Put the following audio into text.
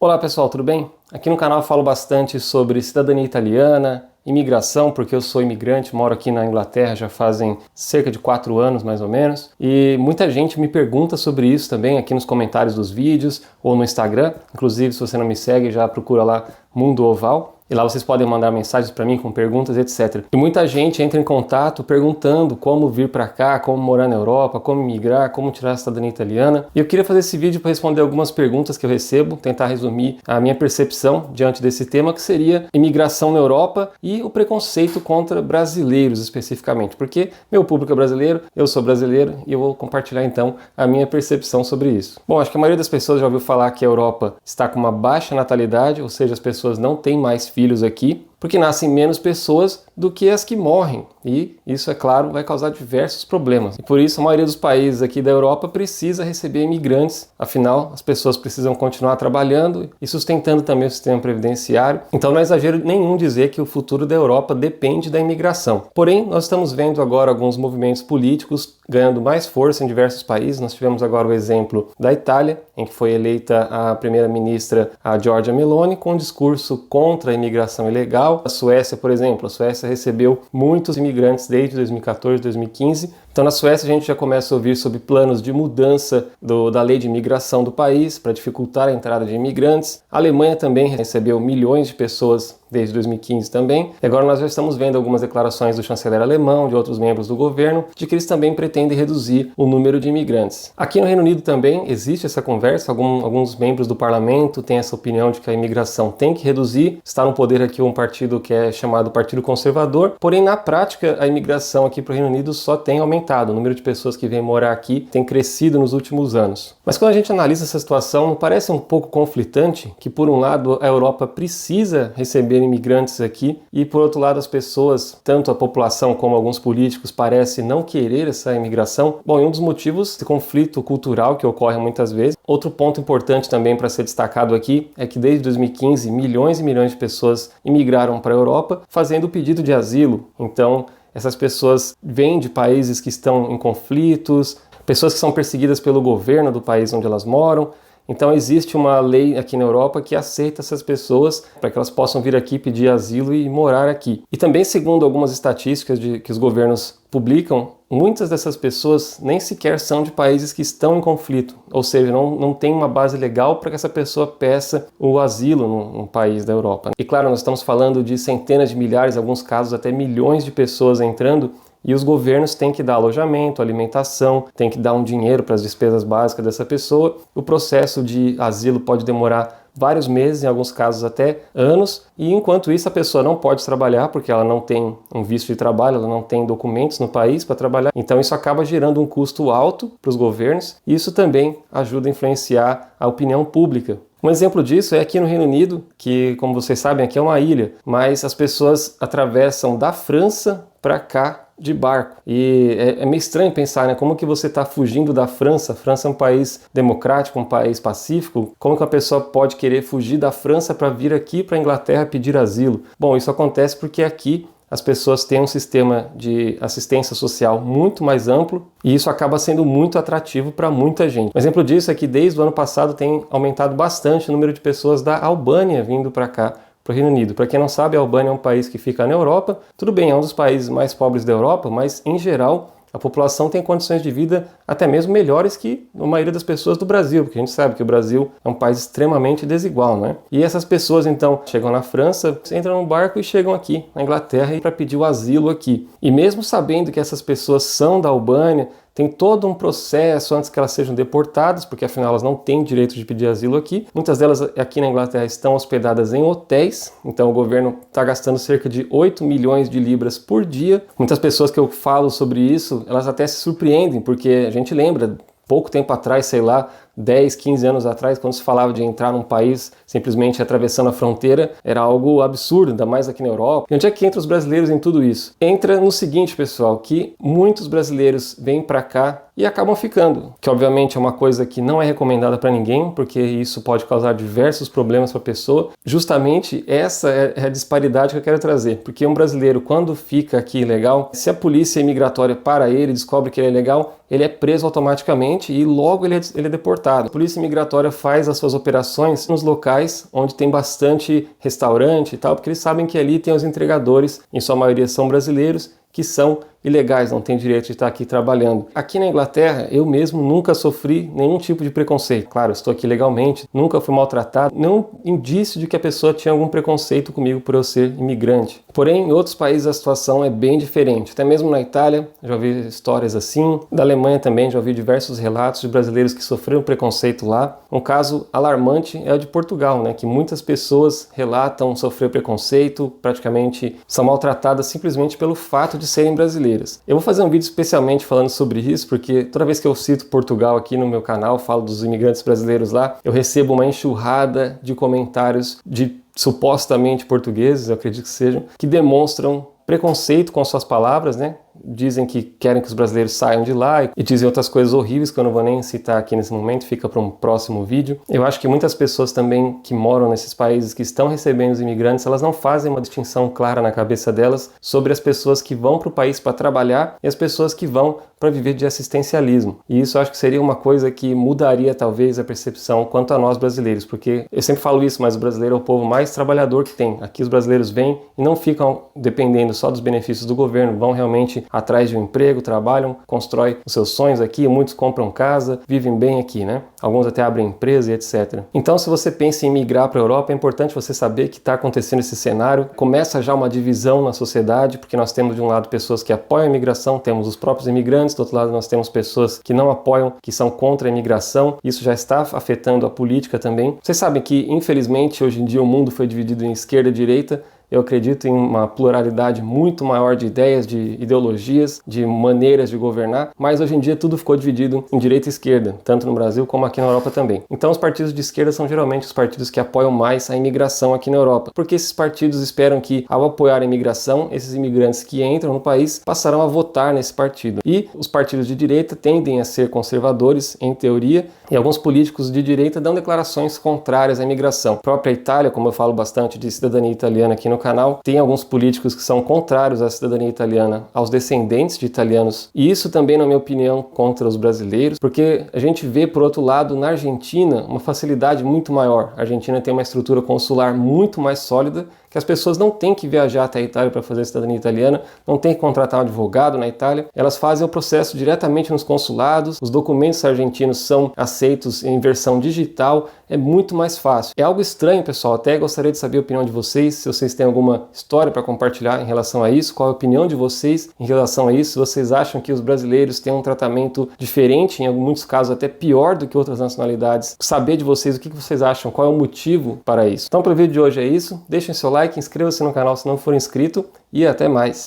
Olá pessoal, tudo bem? Aqui no canal eu falo bastante sobre cidadania italiana, imigração, porque eu sou imigrante, moro aqui na Inglaterra já fazem cerca de 4 anos mais ou menos, e muita gente me pergunta sobre isso também aqui nos comentários dos vídeos ou no Instagram. Inclusive, se você não me segue, já procura lá Mundo Oval. E lá vocês podem mandar mensagens para mim com perguntas, etc. E muita gente entra em contato perguntando como vir para cá, como morar na Europa, como migrar, como tirar a cidadania italiana. E eu queria fazer esse vídeo para responder algumas perguntas que eu recebo, tentar resumir a minha percepção diante desse tema, que seria imigração na Europa e o preconceito contra brasileiros especificamente. Porque meu público é brasileiro, eu sou brasileiro e eu vou compartilhar então a minha percepção sobre isso. Bom, acho que a maioria das pessoas já ouviu falar que a Europa está com uma baixa natalidade, ou seja, as pessoas não têm mais filhos aqui, porque nascem menos pessoas do que as que morrem. E isso, é claro, vai causar diversos problemas. E por isso a maioria dos países aqui da Europa precisa receber imigrantes. Afinal, as pessoas precisam continuar trabalhando e sustentando também o sistema previdenciário. Então não é exagero nenhum dizer que o futuro da Europa depende da imigração. Porém, nós estamos vendo agora alguns movimentos políticos ganhando mais força em diversos países. Nós tivemos agora o exemplo da Itália, em que foi eleita a primeira-ministra, a Giorgia Meloni, com um discurso contra a imigração ilegal. A Suécia, por exemplo, a Suécia recebeu muitos imigrantes desde 2014, 2015. Então na Suécia a gente já começa a ouvir sobre planos de mudança da lei de imigração do país para dificultar a entrada de imigrantes. A Alemanha também recebeu milhões de pessoas desde 2015 também. E agora nós já estamos vendo algumas declarações do chanceler alemão, de outros membros do governo, de que eles também pretendem reduzir o número de imigrantes. Aqui no Reino Unido também existe essa conversa, alguns membros do parlamento têm essa opinião de que a imigração tem que reduzir. Está no poder aqui um partido que é chamado Partido Conservador, porém na prática a imigração aqui para o Reino Unido só tem aumentado. O número de pessoas que vêm morar aqui tem crescido nos últimos anos. Mas quando a gente analisa essa situação, não parece um pouco conflitante que, por um lado, a Europa precisa receber imigrantes aqui e, por outro lado, as pessoas, tanto a população como alguns políticos, parecem não querer essa imigração? Bom, e um dos motivos desse conflito cultural que ocorre muitas vezes. Outro ponto importante também para ser destacado aqui é que desde 2015 milhões e milhões de pessoas imigraram para a Europa fazendo o pedido de asilo. Então, essas pessoas vêm de países que estão em conflitos, pessoas que são perseguidas pelo governo do país onde elas moram. Então existe uma lei aqui na Europa que aceita essas pessoas para que elas possam vir aqui pedir asilo e morar aqui. E também, segundo algumas estatísticas que os governos publicam, muitas dessas pessoas nem sequer são de países que estão em conflito, ou seja, não tem uma base legal para que essa pessoa peça o asilo num país da Europa. E claro, nós estamos falando de centenas de milhares, em alguns casos até milhões de pessoas entrando, e os governos têm que dar alojamento, alimentação, têm que dar um dinheiro para as despesas básicas dessa pessoa. O processo de asilo pode demorar vários meses, em alguns casos até anos, e enquanto isso a pessoa não pode trabalhar porque ela não tem um visto de trabalho, ela não tem documentos no país para trabalhar. Então isso acaba gerando um custo alto para os governos e isso também ajuda a influenciar a opinião pública. Um exemplo disso é aqui no Reino Unido, que, como vocês sabem, aqui é uma ilha, mas as pessoas atravessam da França para cá de barco. E é meio estranho pensar, né? Como que você está fugindo da França? A França é um país democrático, um país pacífico. Como que uma pessoa pode querer fugir da França para vir aqui para a Inglaterra pedir asilo? Bom, isso acontece porque aqui as pessoas têm um sistema de assistência social muito mais amplo e isso acaba sendo muito atrativo para muita gente. Um exemplo disso é que desde o ano passado tem aumentado bastante o número de pessoas da Albânia vindo para cá, para o Reino Unido. Para quem não sabe, a Albânia é um país que fica na Europa. Tudo bem, é um dos países mais pobres da Europa, mas em geral a população tem condições de vida até mesmo melhores que a maioria das pessoas do Brasil, porque a gente sabe que o Brasil é um país extremamente desigual, né? E essas pessoas então chegam na França, entram no barco e chegam aqui na Inglaterra para pedir o asilo aqui. E mesmo sabendo que essas pessoas são da Albânia, tem todo um processo antes que elas sejam deportadas, porque afinal elas não têm direito de pedir asilo aqui. Muitas delas aqui na Inglaterra estão hospedadas em hotéis, então o governo está gastando cerca de 8 milhões de libras por dia. Muitas pessoas que eu falo sobre isso, elas até se surpreendem, porque a gente lembra, pouco tempo atrás, sei lá, 10, 15 anos atrás, quando se falava de entrar num país simplesmente atravessando a fronteira, era algo absurdo, ainda mais aqui na Europa. E onde é que entra os brasileiros em tudo isso? Entra no seguinte, pessoal, que muitos brasileiros vêm para cá e acabam ficando, que obviamente é uma coisa que não é recomendada para ninguém, porque isso pode causar diversos problemas para a pessoa. Justamente essa é a disparidade que eu quero trazer, porque um brasileiro, quando fica aqui ilegal, se a polícia imigratória para ele, descobre que ele é ilegal, ele é preso automaticamente e logo ele é deportado. deportado. A polícia migratória faz as suas operações nos locais onde tem bastante restaurante e tal, porque eles sabem que ali tem os entregadores, em sua maioria são brasileiros, que são ilegais, não têm direito de estar aqui trabalhando. Aqui na Inglaterra, eu mesmo nunca sofri nenhum tipo de preconceito. Claro, estou aqui legalmente, nunca fui maltratado, nenhum indício de que a pessoa tinha algum preconceito comigo por eu ser imigrante. Porém, em outros países a situação é bem diferente. Até mesmo na Itália, já ouvi histórias assim. Da Alemanha também, já ouvi diversos relatos de brasileiros que sofreram preconceito lá. Um caso alarmante é o de Portugal, né, que muitas pessoas relatam sofrer preconceito, praticamente são maltratadas simplesmente pelo fato de serem brasileiros. Eu vou fazer um vídeo especialmente falando sobre isso, porque toda vez que eu cito Portugal aqui no meu canal, falo dos imigrantes brasileiros lá, eu recebo uma enxurrada de comentários de supostamente portugueses, eu acredito que sejam, que demonstram preconceito com suas palavras, né? Dizem que querem que os brasileiros saiam de lá e dizem outras coisas horríveis que eu não vou nem citar aqui nesse momento, fica para um próximo vídeo. Eu acho que muitas pessoas também que moram nesses países que estão recebendo os imigrantes, elas não fazem uma distinção clara na cabeça delas sobre as pessoas que vão para o país para trabalhar e as pessoas que vão para viver de assistencialismo. E isso eu acho que seria uma coisa que mudaria talvez a percepção quanto a nós brasileiros, porque eu sempre falo isso, mas o brasileiro é o povo mais trabalhador que tem. Aqui os brasileiros vêm e não ficam dependendo só dos benefícios do governo, vão realmente atrás de um emprego, trabalham, constroem os seus sonhos aqui, muitos compram casa, vivem bem aqui, né? Alguns até abrem empresa e etc. Então, se você pensa em migrar para a Europa, é importante você saber que está acontecendo esse cenário. Começa já uma divisão na sociedade, porque nós temos de um lado pessoas que apoiam a imigração, temos os próprios imigrantes, do outro lado nós temos pessoas que não apoiam, que são contra a imigração. Isso já está afetando a política também. Vocês sabem que, infelizmente, hoje em dia o mundo foi dividido em esquerda e direita. Eu acredito em uma pluralidade muito maior de ideias, de ideologias, de maneiras de governar, mas hoje em dia tudo ficou dividido em direita e esquerda, tanto no Brasil como aqui na Europa também. Então os partidos de esquerda são geralmente os partidos que apoiam mais a imigração aqui na Europa, porque esses partidos esperam que, ao apoiar a imigração, esses imigrantes que entram no país passarão a votar nesse partido. E os partidos de direita tendem a ser conservadores, em teoria, e alguns políticos de direita dão declarações contrárias à imigração. A própria Itália, como eu falo bastante de cidadania italiana aqui no canal, tem alguns políticos que são contrários à cidadania italiana, aos descendentes de italianos, e isso também, na minha opinião, contra os brasileiros, porque a gente vê, por outro lado, na Argentina, uma facilidade muito maior. A Argentina tem uma estrutura consular muito mais sólida, que as pessoas não têm que viajar até a Itália para fazer a cidadania italiana, não têm que contratar um advogado na Itália, elas fazem o processo diretamente nos consulados, os documentos argentinos são aceitos em versão digital, é muito mais fácil. É algo estranho, pessoal, até gostaria de saber a opinião de vocês, se vocês têm alguma história para compartilhar em relação a isso, qual é a opinião de vocês em relação a isso, se vocês acham que os brasileiros têm um tratamento diferente, em muitos casos até pior do que outras nacionalidades, saber de vocês o que vocês acham, qual é o motivo para isso. Então, para o vídeo de hoje é isso, deixem seu like, inscreva-se no canal se não for inscrito e até mais.